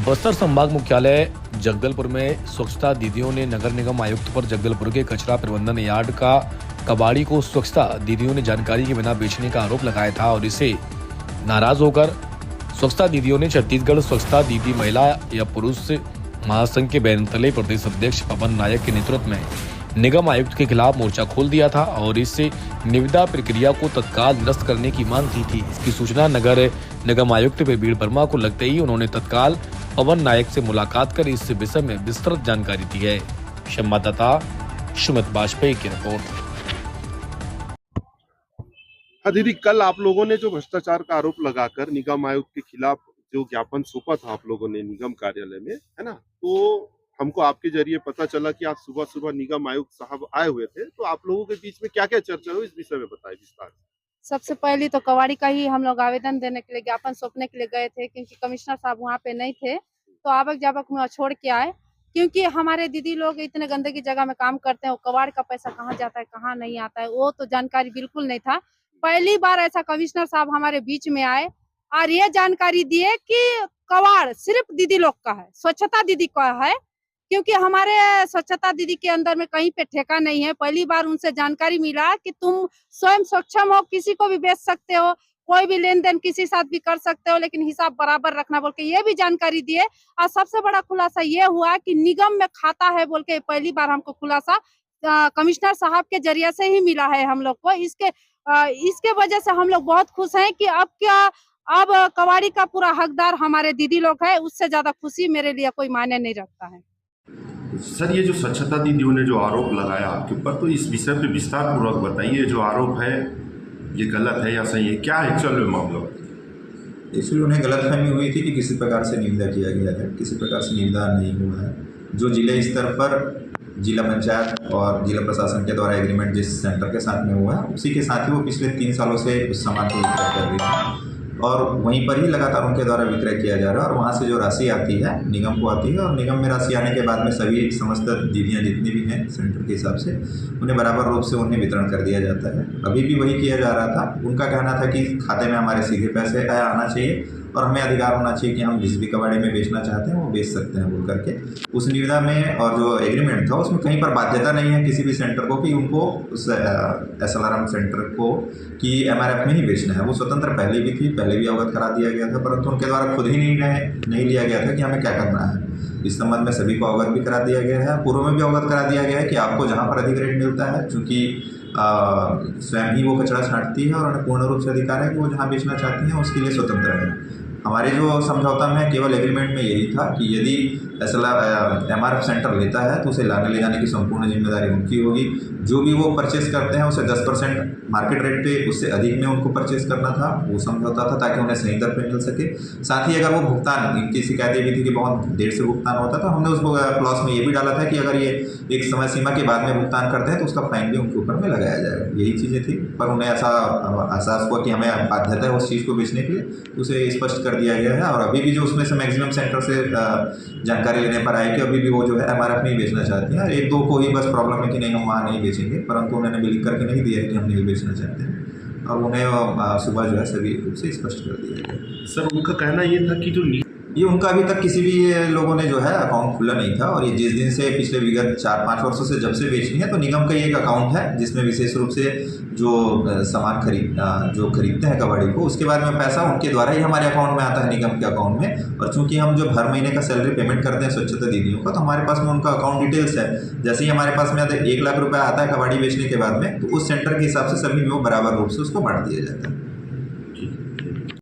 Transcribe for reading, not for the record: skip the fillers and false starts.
बस्तर संभाग मुख्यालय जगदलपुर में स्वच्छता दीदियों ने नगर निगम आयुक्त पर जगदलपुर के कचरा प्रबंधन यार्ड का कबाड़ी को स्वच्छता दीदियों ने जानकारी के बिना बेचने का आरोप लगाया था और इसे नाराज होकर स्वच्छता दीदियों ने छत्तीसगढ़ स्वच्छता दीदी महिला या पुरुष महासंघ के बैनतले प्रदेश अध्यक्ष पवन नायक के नेतृत्व में निगम आयुक्त के खिलाफ मोर्चा खोल दिया था और इससे निविदा प्रक्रिया को तत्काल निरस्त करने की मांग की थी। इसकी सूचना नगर निगम आयुक्त बीड़ वर्मा को लगते ही उन्होंने तत्काल पवन नायक से मुलाकात कर इस विषय में विस्तृत जानकारी दी है। संवाददाता सुमित वाजपेयी की रिपोर्ट। हाँ दीदी, कल आप लोगों ने जो भ्रष्टाचार का आरोप लगाकर निगम आयुक्त के खिलाफ जो ज्ञापन सौंपा था आप लोगों ने निगम कार्यालय में, है ना, तो हमको आपके जरिए पता चला कि आज सुबह सुबह निगम आयुक्त साहब आए हुए थे, तो आप लोगों के बीच में क्या क्या चर्चा हुई इस विषय में बताएं विस्तार से। सबसे पहले तो कबाड़ी का ही हम लोग आवेदन देने के लिए ज्ञापन सौंपने के लिए गए थे, क्योंकि कमिश्नर साहब वहाँ पे नहीं थे, तो आवक जावक में छोड़ के आए। क्योंकि हमारे दीदी लोग इतने गंदगी जगह में काम करते हैं, वो कबाड़ का पैसा कहाँ जाता है कहाँ नहीं आता है वो तो जानकारी बिल्कुल नहीं था। पहली बार ऐसा कमिश्नर साहब हमारे बीच में आए और ये जानकारी दिए कि कबाड़ सिर्फ दीदी लोग का है, स्वच्छता दीदी का है, क्योंकि हमारे स्वच्छता दीदी के अंदर में कहीं पे ठेका नहीं है। पहली बार उनसे जानकारी मिला कि तुम स्वयं सक्षम हो, किसी को भी बेच सकते हो, कोई भी लेन देन किसी साथ भी कर सकते हो, लेकिन हिसाब बराबर रखना बोल के ये भी जानकारी दिए। और सबसे बड़ा खुलासा ये हुआ कि निगम में खाता है बोल के पहली बार हमको खुलासा कमिश्नर साहब के जरिए से ही मिला है हम लोग को। इसके वजह से हम लोग बहुत खुश हैं कि अब कबाड़ी का पूरा हकदार हमारे दीदी लोग है। उससे ज्यादा खुशी मेरे लिए कोई मायने नहीं रखता है। सर, ये जो स्वच्छता दीदियों ने जो आरोप लगाया आपके ऊपर, तो इस विषय पे विस्तार पूर्वक बताइए। जो आरोप है ये गलत है या सही है, क्या एक्चुअल में मामला? इसलिए उन्हें गलतफहमी हुई थी कि किसी प्रकार से निविदा किया गया है। किसी प्रकार से निविदा नहीं हुआ है। जो जिले स्तर पर जिला पंचायत और जिला प्रशासन के द्वारा एग्रीमेंट जिस सेंटर के साथ में हुआ है, उसी के साथ ही वो पिछले 3 सालों से उस सामान को विक्रय कर रही है और वहीं पर ही लगातार उनके द्वारा विक्रय किया जा रहा है। और वहाँ से जो राशि आती है निगम को आती है, और निगम में राशि आने के बाद में सभी समस्त दीदियाँ जितनी भी हैं सेंटर के हिसाब से उन्हें बराबर रूप से उन्हें वितरण कर दिया जाता है। अभी भी वही किया जा रहा था। उनका कहना था कि खाते में हमारे सीधे पैसे आना चाहिए और हमें अधिकार होना चाहिए कि हम जिस भी कबाड़ी में बेचना चाहते हैं वो बेच सकते हैं बोल करके। उस निविदा में और जो एग्रीमेंट था उसमें कहीं पर बाध्यता नहीं है किसी भी सेंटर को कि उनको उस SLRM सेंटर को कि MRF में ही बेचना है। वो स्वतंत्र पहले भी थी, पहले भी अवगत करा दिया गया था, परंतु उनके द्वारा खुद ही नहीं लिया गया था कि हमें क्या करना है। इस संबंध में सभी को अवगत भी करा दिया गया है। पूर्व में भी अवगत करा दिया गया है कि आपको जहाँ पर अधिक रेट मिलता है, चूँकि स्वयं ही वो कचरा छांटती है और उन्हें पूर्ण रूप से अधिकार है कि वो जहाँ बेचना चाहती हैं उसके लिए स्वतंत्र है। हमारे जो समझौता में केवल एग्रीमेंट में यही था कि यदि MRF सेंटर लेता है तो उसे लाने ले जाने की संपूर्ण जिम्मेदारी उनकी होगी। जो भी वो परचेस करते हैं उसे 10% मार्केट रेट पे उससे अधिक में उनको परचेस करना था, वो समझौता था, ताकि उन्हें सही दर पे मिल सके। साथ ही अगर वो भुगतान, इनकी शिकायतें भी थी कि बहुत देर से भुगतान होता था, हमने उस क्लॉज में ये भी डाला था कि अगर ये एक समय सीमा के बाद में भुगतान करते हैं तो उसका फाइन भी उनके ऊपर में लगाया जाएगा। यही चीज़ें थी, पर उन्हें ऐसा एहसास हुआ कि हमें बाध्यता है उस चीज़ को बेचने के लिए, उसे स्पष्ट कर दिया गया है। और अभी भी जो उसमें से मैक्सिमम सेंटर से जानकारी लेने पर आए कि अभी भी वो जो है MRF में ही बेचना चाहती हैं। 1-2 को ही बस प्रॉब्लम है कि नहीं हम वहाँ नहीं बेचेंगे, परंतु उन्होंने बिल करके नहीं दिया है कि हम नहीं बेचना चाहते हैं, और उन्हें सुबह जो है सभी रूप से स्पष्ट कर दिया गया। सर, उनका कहना ये था कि जो ये उनका अभी तक किसी भी लोगों ने जो है अकाउंट खुला नहीं था, और ये जिस दिन से पिछले विगत 4-5 वर्षों से जब से बेचनी है, तो निगम का ये एक अकाउंट है जिसमें विशेष रूप से जो सामान खरीदते हैं कबाड़ी को, उसके बाद में पैसा उनके द्वारा ही हमारे अकाउंट में आता है, निगम के अकाउंट में। और चूंकि हम जब हर महीने का सैलरी पेमेंट करते हैं स्वच्छता दीदियों का, तो हमारे पास में उनका अकाउंट डिटेल्स है। जैसे ही हमारे पास में 1 लाख रुपये आता है कबाड़ी बेचने के बाद में, तो उस सेंटर के हिसाब से सभी में वो बराबर रूप से उसको बांट दिया जाता है।